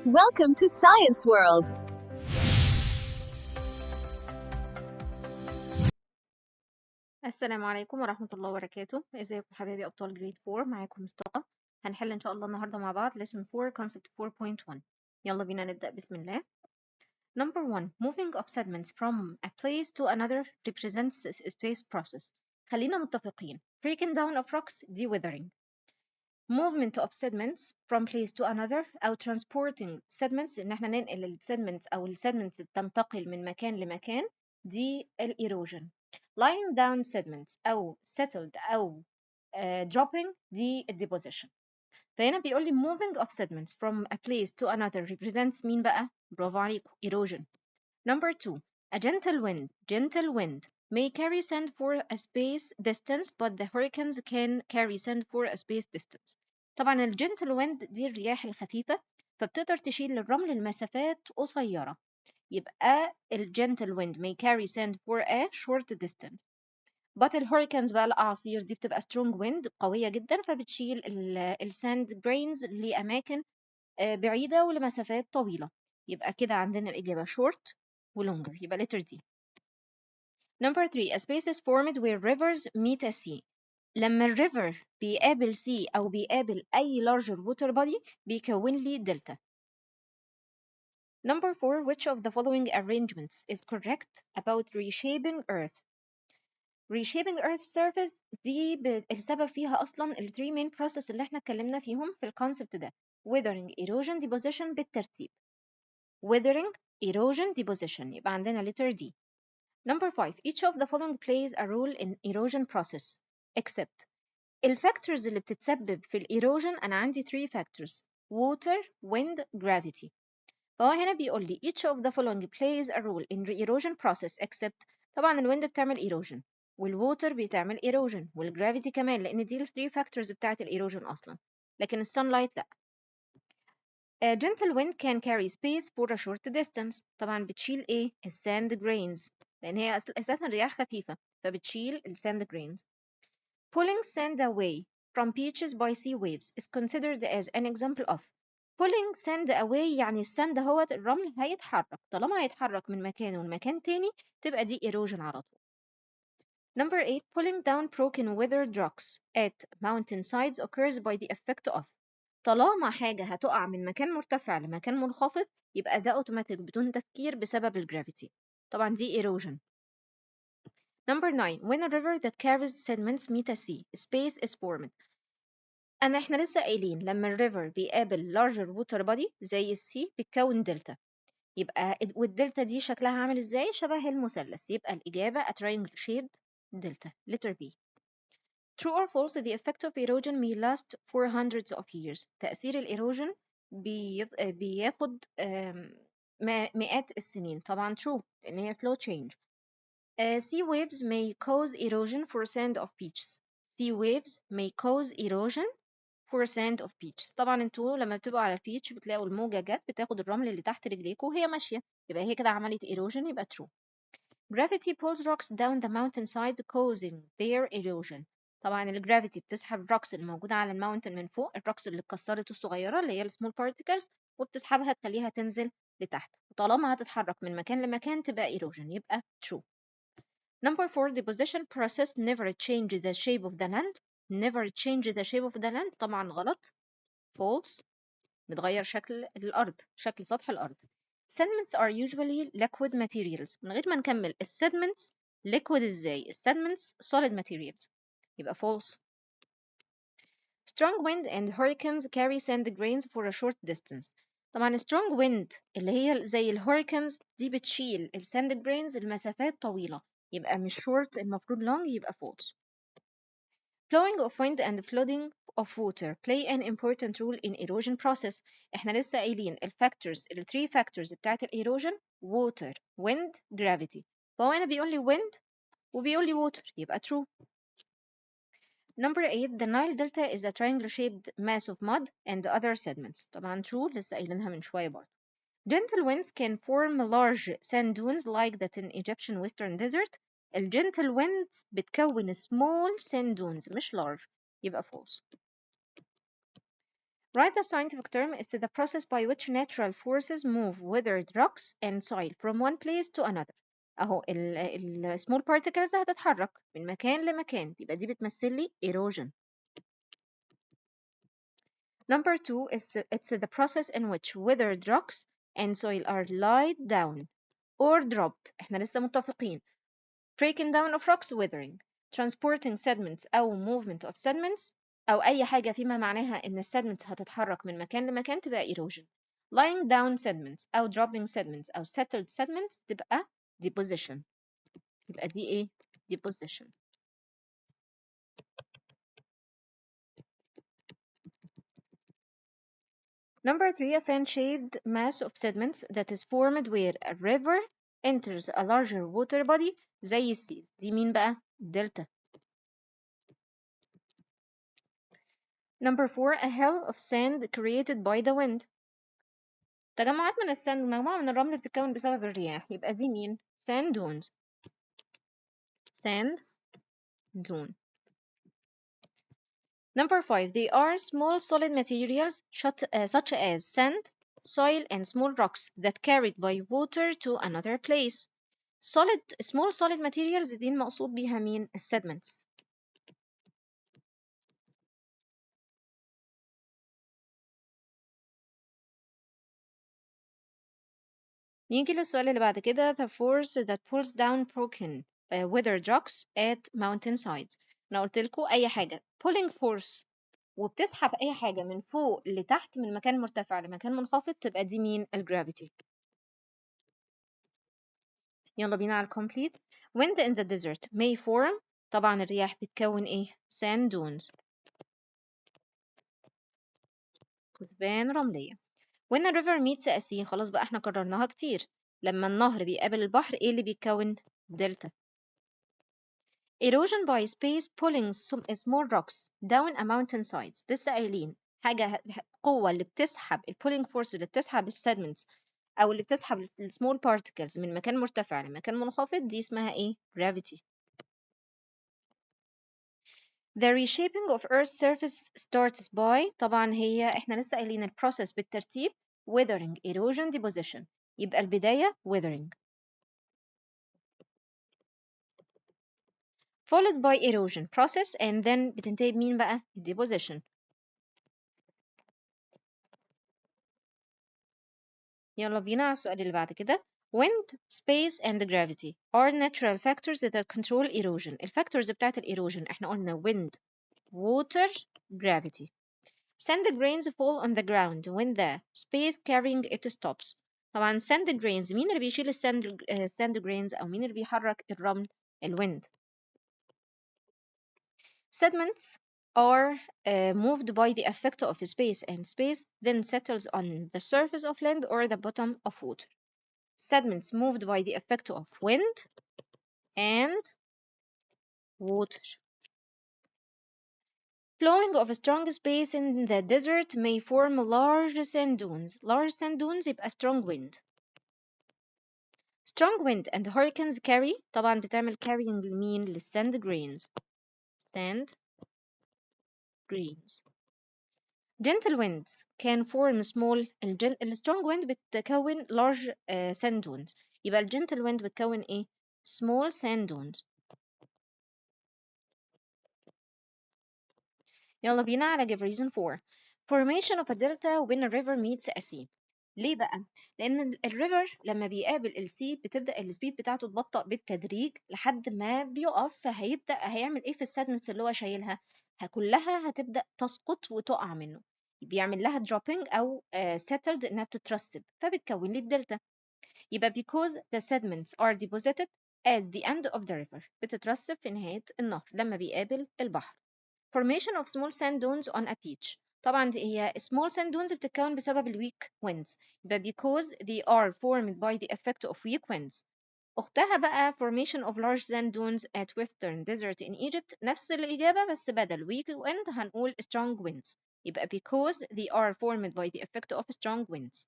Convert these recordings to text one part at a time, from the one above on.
Welcome to Science World. السلام عليكم ورحمة الله وبركاته. ازيكم حبايبي أبطال جريد 4؟ معاكم مصطفى. هنحل إن شاء الله النهاردة مع بعض lesson 4 concept 4.1. يلا بينا نبدأ بسم الله. Number 1. Moving of sediments from a place to another represents a space process. خلينا متفقين. Breaking down of rocks دي weathering. Movement of sediments from place to another أو transporting sediments إن احنا ننقل السيدمنتس أو السيدمنتس تنتقل من مكان لمكان دي erosion. Lying down sediments أو settled أو dropping دي deposition. فهنا بيقول لي moving of sediments from a place to another represents مين بقى؟ برافو عليكم erosion. Number 2. A gentle wind may carry sand for a space distance but the hurricanes can carry sand for a space distance. طبعا الجنتل wind دي الرياح الخفيفة فبتقدر تشيل الرمل لمسافات قصيرة. يبقى الجنتل wind may carry sand for a short distance. but الهوريكانز بقى الأعاصير دي بتبقى strong wind قوية جدا فبتشيل الساند grains لأماكن بعيدة ولمسافات طويلة. يبقى كده عندنا الإجابة short و longer. يبقى letter D. Number 3. A space is formed where rivers meet a sea. لما الريفر بيقابل sea أو بيقابل أي larger water body بيكون لي دلتا. Number 4. Which of the following arrangements is correct about reshaping Earth? reshaping Earth's surface دي السبب فيها أصلا ال 3 main process اللي احنا اتكلمنا فيهم في الكونسبت ده. Weathering, erosion, deposition بالترتيب. Weathering, erosion, deposition. يبقى عندنا letter D. Number 5. Each of the following plays a role in erosion process except الفاكتورز اللي بتتسبب في الايروجن أنا عندي 3 factors water, wind, gravity. فهو هنا بيقول لي each of the following plays a role in the erosion process except طبعا الويند بتعمل erosion والووتر بتعمل erosion والجرافيتي كمان لأن دي ال 3 factors بتاعت الايروجن أصلا لكن السانلايت لأ. A gentle wind can carry space for a short distance. طبعا بتشيل ايه؟ الساند grains لأن هي أساسا رياح خفيفة فبتشيل الساند grains. Pulling sand away from beaches by sea waves is considered as an example of pulling sand away يعني الساند هو الرمل هيتحرك طالما هيتحرك من مكانه لمكان تاني تبقى دي erosion على طول. Number 8. Pulling down broken weathered rocks at mountain sides occurs by the effect of طالما حاجة هتقع من مكان مرتفع لمكان منخفض يبقى ده اوتوماتيك بدون تفكير بسبب الجرافيتي. طبعا دي erosion. Number 9. When a river that carries sediments meet a sea, space is formed. احنا لسه قايلين لما الريفر بيقابل larger water body زي السي بتكون دلتا. يبقى والدلتا دي شكلها عامل ازاي؟ شبه المثلث. يبقى الإجابة a triangle shaped delta. Letter B. True or false, the effect of erosion may last for hundreds of years. تأثير الإيروجن بياخد مئات السنين. طبعا true لأن هي slow change. Sea waves may cause erosion for sand of beaches. Sea waves may cause erosion for sand of beaches. طبعا انتوا لما بتبقوا على البيتش بتلاقوا الموجة جت بتاخد الرمل اللي تحت رجليكوا وهي ماشية يبقى هي كده عملت erosion يبقى true. Gravity pulls rocks down the mountainside causing their erosion. طبعا الجرافيتي بتسحب الروكس اللي موجودة على الماونتن من فوق الروكس اللي اتكسرت الصغيرة اللي هي السمول بارتيكلز وبتسحبها تخليها تنزل لتحت وطالما هتتحرك من مكان لمكان تبقى erosion يبقى true. Number 4. The deposition process never change the shape of the land. Never change the shape of the land. طبعا غلط. False. بتغير شكل الأرض شكل سطح الأرض. Sediments are usually liquid materials. من غير ما نكمل sediments liquid ازاي؟ sediments solid materials. يبقى false. Strong wind and hurricanes carry sand grains for a short distance. طبعا strong wind اللي هي زي الهوريكانز دي بتشيل الساند grains لمسافات طويلة يبقى مش short المفروض long يبقى false. Flowing of wind and flooding of water play an important role in erosion process. احنا لسه قايلين الفاكتورز ال 3 factors بتاعت الايروجن water, wind, gravity. فهو هنا بيقول لي wind وبيقول لي water يبقى true. Number 8. The Nile Delta is a triangle shaped mass of mud and other sediments. طبعا true لسه قايلينها من شوية برضه. Gentle winds can form large sand dunes like that in Egyptian western desert. الجنتل winds بتكون small sand dunes مش large يبقى false. Write the scientific term. It's the process by which natural forces move weathered rocks and soil from one place to another. اهو ال small particles هتتحرك من مكان لمكان، يبقى دي بتمثل لي erosion. Number two is it's the process in which weathered rocks and soil are laid down or dropped. احنا لسه متفقين. Breaking down of rocks, weathering. Transporting sediments أو movement of sediments أو أي حاجة فيما معناها إن السيدمنتس هتتحرك من مكان لمكان تبقى erosion. Lying down sediments أو dropping sediments أو settled sediments تبقى deposition. يبقى دي إيه؟ deposition. Number three, a fan-shaped mass of sediments that is formed where a river enters a larger water body زي السيز. دي مين بقى؟ delta. Number four, a hill of sand created by the wind. تجمعات من الساند ومجموعة من الرمل بتتكون بسبب الرياح، يبقى دي مين؟ sand dunes. sand dune. Number five, they are small solid materials such as sand, soil, and small rocks that carried by water to another place. small solid materials دي المقصود بيها مين؟ sediments. نيجي للسؤال اللي بعد كده. the force that pulls down broken weathered rocks at mountain sides. أنا قلت لكم أي حاجة pulling force وبتسحب أي حاجة من فوق لتحت من مكان مرتفع لمكان منخفض تبقى دي مين؟ الجرافيتي. يلا بينا على الكومبليت. wind in the desert may form. طبعا الرياح بتكون ايه؟ sand dunes. كثبان رملية. when a river meets a sea. خلاص بقى احنا كررناها كتير. لما النهر بيقابل البحر ايه اللي بيتكون؟ دلتا. erosion by space pulling small rocks down a mountain side. لسه قايلين حاجة قوة اللي بتسحب pulling force اللي بتسحب sediments أو اللي بتسحب small particles من مكان مرتفع لمكان منخفض دي اسمها ايه؟ gravity. The reshaping of Earth's surface starts by. طبعا هي احنا لسه قايلين البروسيس بالترتيب weathering, erosion, deposition. يبقى البداية weathering followed by erosion process and then بتنتهي بمين بقى؟ deposition. يلا بينا على السؤال اللي بعد كده. wind, space and gravity are natural factors that control erosion. الفاكتورز بتاعت erosion احنا قلنا wind, water, gravity. Sand grains fall on the ground when the space carrying it stops. طبعا sand grains مين اللي بيشيل sand grains أو مين اللي بيحرك الرمل؟ الwind. Sediments are moved by the effect of space and space then settles on the surface of land or the bottom of water. Sediments moved by the effect of wind and water. Flowing of a strong space in the desert may form large sand dunes. Large sand dunes يبقى strong wind. Strong wind and hurricanes carry. طبعا بتعمل carrying لمين؟ للsand grains. Sand grains. Gentle winds can form small. strong wind بتكون large sand dunes. يبقى gentle wind بتكون ايه؟ small sand dunes. يلا بينا على give reason for. Formation of a delta when a river meets a sea. ليه بقى؟ لأن الريفر لما بيقابل السي بتبدأ السبيد بتاعته تبطأ بالتدريج لحد ما بيقف، فهيبدأ هيعمل إيه في السيدمنتس اللي هو شايلها؟ كلها هتبدأ تسقط وتقع منه، بيعمل لها dropping أو settled إنها بتترسب فبتكون لي الدلتا. يبقى because the sediments are deposited at the end of the river بتترسب في نهاية النهر لما بيقابل البحر. Formation of small sand dunes on a beach. طبعا دي هي small sand dunes بتتكون بسبب ال weak winds يبقى because they are formed by the effect of weak winds. أختها بقى formation of large sand dunes at western desert in Egypt نفس الإجابة بس بدل weak wind هنقول strong winds يبقى because they are formed by the effect of strong winds.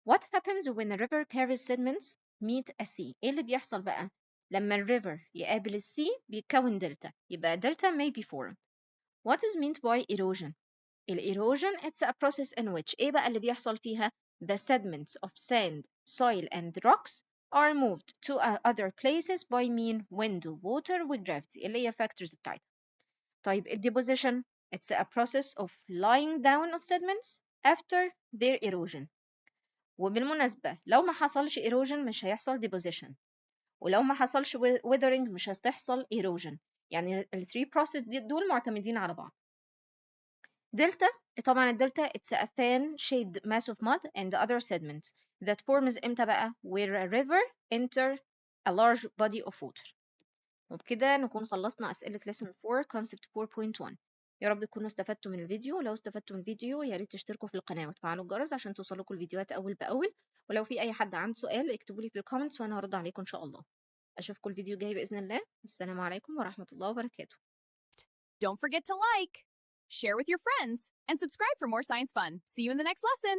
What happens when a river carries sediments meet a sea؟ إيه اللي بيحصل بقى؟ لما الريفر يقابل السي بيتكون دلتا يبقى دلتا may be formed. What is meant by erosion? erosion it's a process in which إيه بقى اللي بيحصل فيها؟ The sediments of sand, soil and rocks are moved to other places by mean wind, water وgravity اللي هي الفاكتورز بتاعتها. طيب deposition it's a process of lying down of sediments after their erosion. وبالمناسبة لو ما حصلش erosion مش هيحصل deposition، ولو ما حصلش weathering مش هتحصل erosion. يعني ال 3 process دول معتمدين على بعض. دلتا، طبعا الدلتا it's a fan shaped mass of mud and other sediments that forms امتى بقى؟ where a river enter a large body of water. وبكده نكون خلصنا أسئلة lesson 4 concept 4.1. يا رب تكونوا استفدتوا من الفيديو. لو استفدتوا من الفيديو يا ريت تشتركوا في القناة وتفعلوا الجرس عشان توصلكوا الفيديوهات أول بأول. ولو في أي حد عنده سؤال اكتبوا لي في الكومنتس وأنا هرد عليكم إن شاء الله. أشوفكم الفيديو الجاي بإذن الله. السلام عليكم ورحمة الله وبركاته. Don't forget to like, share with your friends, and subscribe for more science fun. See you in the next lesson!